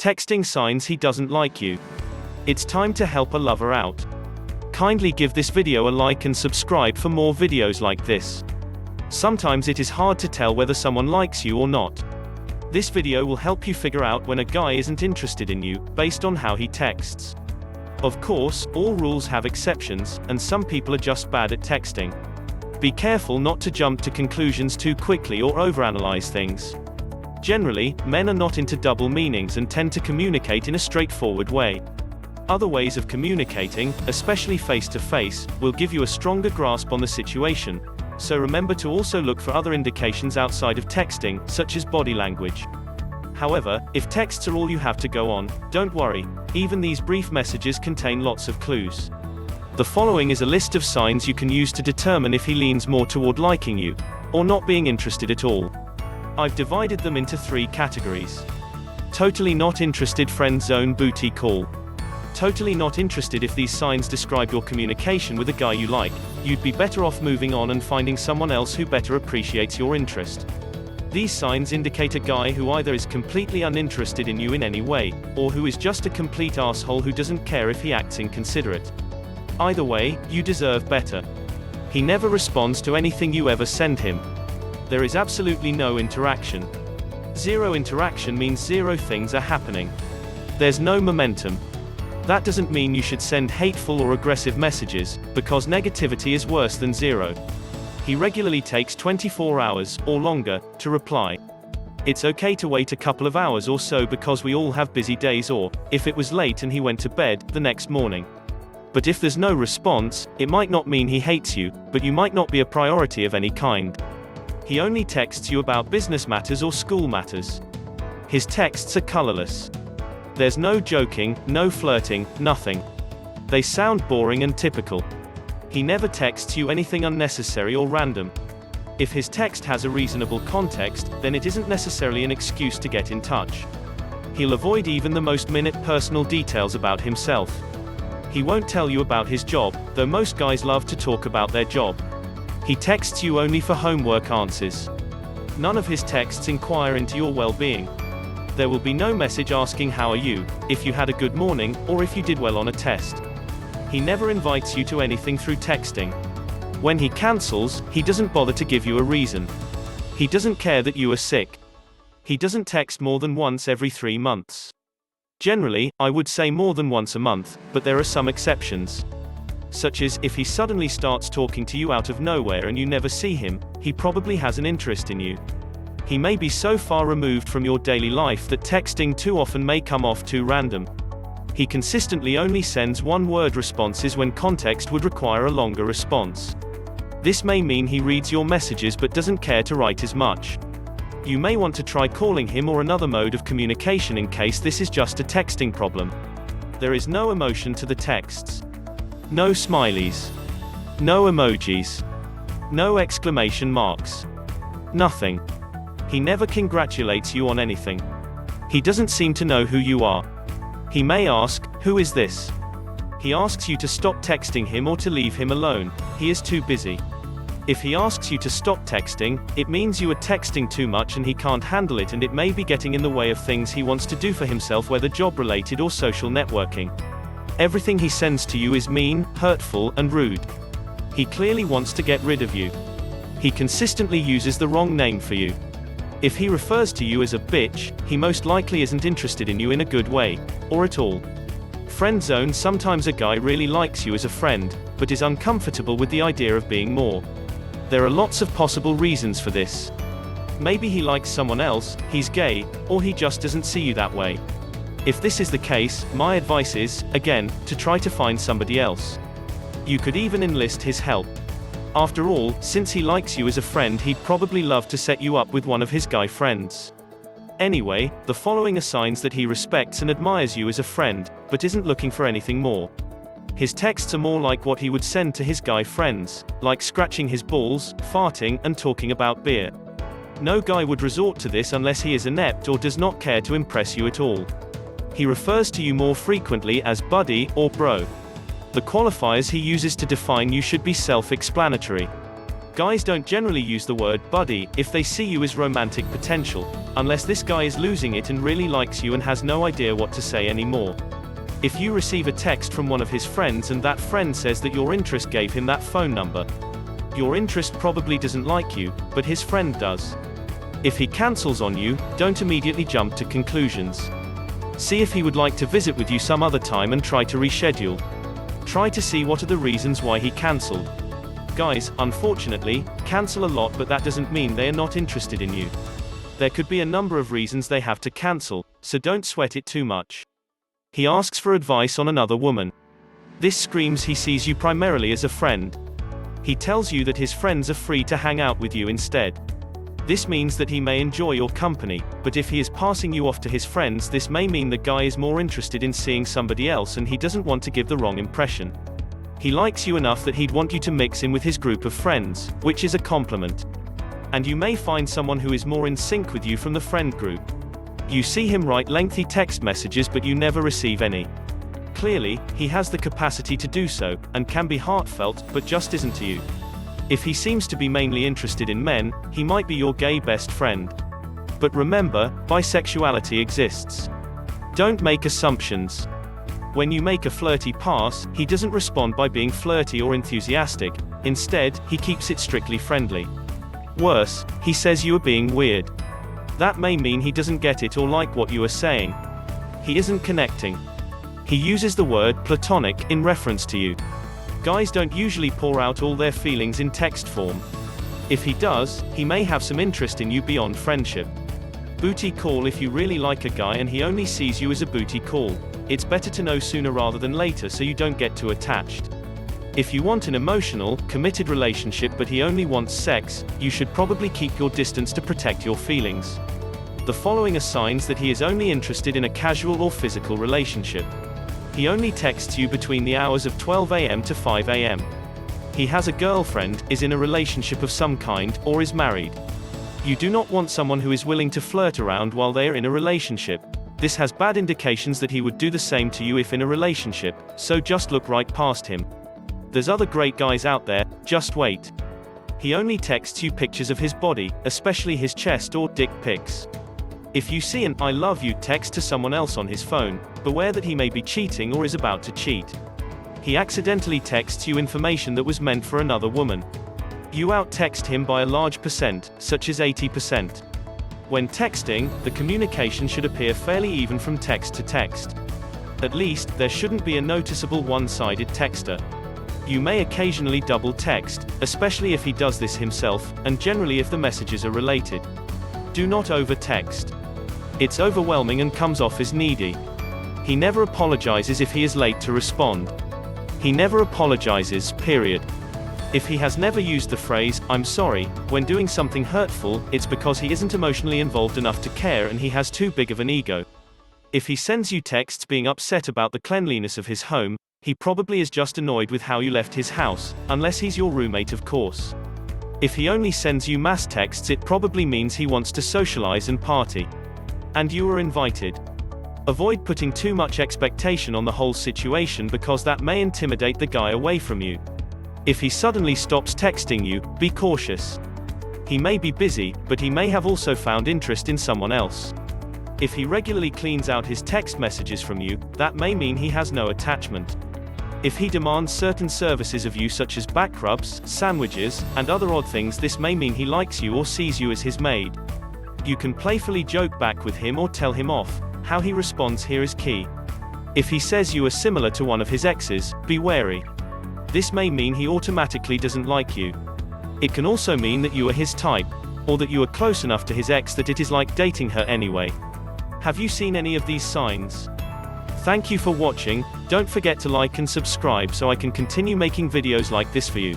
Texting signs he doesn't like you. It's time to help a lover out. Kindly give this video a like and subscribe for more videos like this. Sometimes it is hard to tell whether someone likes you or not. This video will help you figure out when a guy isn't interested in you, based on how he texts. Of course, all rules have exceptions, and some people are just bad at texting. Be careful not to jump to conclusions too quickly or overanalyze things. Generally, men are not into double meanings and tend to communicate in a straightforward way. Other ways of communicating, especially face-to-face, will give you a stronger grasp on the situation, so remember to also look for other indications outside of texting, such as body language. However, if texts are all you have to go on, don't worry, even these brief messages contain lots of clues. The following is a list of signs you can use to determine if he leans more toward liking you, or not being interested at all. I've divided them into 3 categories. Totally not interested, friend zone, booty call. Totally not interested. If these signs describe your communication with a guy you like, you'd be better off moving on and finding someone else who better appreciates your interest. These signs indicate a guy who either is completely uninterested in you in any way, or who is just a complete asshole who doesn't care if he acts inconsiderate. Either way, you deserve better. He never responds to anything you ever send him. There is absolutely no interaction. 0 interaction means 0 things are happening. There's no momentum. That doesn't mean you should send hateful or aggressive messages, because negativity is worse than 0. He regularly takes 24 hours, or longer, to reply. It's okay to wait a couple of hours or so because we all have busy days, or, if it was late and he went to bed, the next morning. But if there's no response, it might not mean he hates you, but you might not be a priority of any kind. He only texts you about business matters or school matters. His texts are colorless. There's no joking, no flirting, nothing. They sound boring and typical. He never texts you anything unnecessary or random. If his text has a reasonable context, then it isn't necessarily an excuse to get in touch. He'll avoid even the most minute personal details about himself. He won't tell you about his job, though most guys love to talk about their job. He texts you only for homework answers. None of his texts inquire into your well-being. There will be no message asking how are you, if you had a good morning, or if you did well on a test. He never invites you to anything through texting. When he cancels, he doesn't bother to give you a reason. He doesn't care that you are sick. He doesn't text more than once every 3 months. Generally, I would say more than once a month, but there are some exceptions. Such as, if he suddenly starts talking to you out of nowhere and you never see him, he probably has an interest in you. He may be so far removed from your daily life that texting too often may come off too random. He consistently only sends one-word responses when context would require a longer response. This may mean he reads your messages but doesn't care to write as much. You may want to try calling him or another mode of communication in case this is just a texting problem. There is no emotion to the texts. No smileys. No emojis. No exclamation marks. Nothing. He never congratulates you on anything. He doesn't seem to know who you are. He may ask, "Who is this?" He asks you to stop texting him or to leave him alone. He is too busy. If he asks you to stop texting, it means you are texting too much and he can't handle it, and it may be getting in the way of things he wants to do for himself, whether job-related or social networking. Everything he sends to you is mean, hurtful, and rude. He clearly wants to get rid of you. He consistently uses the wrong name for you. If he refers to you as a bitch, he most likely isn't interested in you in a good way, or at all. Friend zone. Sometimes a guy really likes you as a friend, but is uncomfortable with the idea of being more. There are lots of possible reasons for this. Maybe he likes someone else, he's gay, or he just doesn't see you that way. If this is the case, my advice is, again, to try to find somebody else. You could even enlist his help. After all, since he likes you as a friend, he'd probably love to set you up with one of his guy friends. Anyway, the following are signs that he respects and admires you as a friend, but isn't looking for anything more. His texts are more like what he would send to his guy friends, like scratching his balls, farting, and talking about beer. No guy would resort to this unless he is inept or does not care to impress you at all. He refers to you more frequently as buddy or bro. The qualifiers he uses to define you should be self-explanatory. Guys don't generally use the word buddy if they see you as romantic potential, unless this guy is losing it and really likes you and has no idea what to say anymore. If you receive a text from one of his friends and that friend says that your interest gave him that phone number, your interest probably doesn't like you, but his friend does. If he cancels on you, don't immediately jump to conclusions. See if he would like to visit with you some other time and try to reschedule. Try to see what are the reasons why he cancelled. Guys, unfortunately, cancel a lot, but that doesn't mean they are not interested in you. There could be a number of reasons they have to cancel, so don't sweat it too much. He asks for advice on another woman. This screams he sees you primarily as a friend. He tells you that his friends are free to hang out with you instead. This means that he may enjoy your company, but if he is passing you off to his friends, this may mean the guy is more interested in seeing somebody else and he doesn't want to give the wrong impression. He likes you enough that he'd want you to mix in with his group of friends, which is a compliment. And you may find someone who is more in sync with you from the friend group. You see him write lengthy text messages but you never receive any. Clearly, he has the capacity to do so, and can be heartfelt, but just isn't to you. If he seems to be mainly interested in men, he might be your gay best friend. But remember, bisexuality exists. Don't make assumptions. When you make a flirty pass, he doesn't respond by being flirty or enthusiastic. Instead, he keeps it strictly friendly. Worse, he says you are being weird. That may mean he doesn't get it or like what you are saying. He isn't connecting. He uses the word platonic in reference to you. Guys don't usually pour out all their feelings in text form. If he does, he may have some interest in you beyond friendship. Booty call: if you really like a guy and he only sees you as a booty call, it's better to know sooner rather than later so you don't get too attached. If you want an emotional, committed relationship but he only wants sex, you should probably keep your distance to protect your feelings. The following are signs that he is only interested in a casual or physical relationship. He only texts you between the hours of 12 a.m. to 5 a.m. He has a girlfriend, is in a relationship of some kind, or is married. You do not want someone who is willing to flirt around while they are in a relationship. This has bad indications that he would do the same to you if in a relationship, so just look right past him. There's other great guys out there, just wait. He only texts you pictures of his body, especially his chest or dick pics. If you see an "I love you" text to someone else on his phone, beware that he may be cheating or is about to cheat. He accidentally texts you information that was meant for another woman. You out-text him by a large percent, such as 80%. When texting, the communication should appear fairly even from text to text. At least, there shouldn't be a noticeable one-sided texter. You may occasionally double text, especially if he does this himself, and generally if the messages are related. Do not over-text. It's overwhelming and comes off as needy. He never apologizes if he is late to respond. He never apologizes, period. If he has never used the phrase, "I'm sorry," when doing something hurtful, it's because he isn't emotionally involved enough to care and he has too big of an ego. If he sends you texts being upset about the cleanliness of his home, he probably is just annoyed with how you left his house, unless he's your roommate, of course. If he only sends you mass texts, it probably means he wants to socialize and party. And you are invited. Avoid putting too much expectation on the whole situation because that may intimidate the guy away from you. If he suddenly stops texting you, be cautious. He may be busy, but he may have also found interest in someone else. If he regularly cleans out his text messages from you, that may mean he has no attachment. If he demands certain services of you such as back rubs, sandwiches, and other odd things, this may mean he likes you or sees you as his maid. You can playfully joke back with him or tell him off. How he responds here is key. If he says you are similar to one of his exes, be wary. This may mean he automatically doesn't like you. It can also mean that you are his type, or that you are close enough to his ex that it is like dating her anyway. Have you seen any of these signs? Thank you for watching. Don't forget to like and subscribe so I can continue making videos like this for you.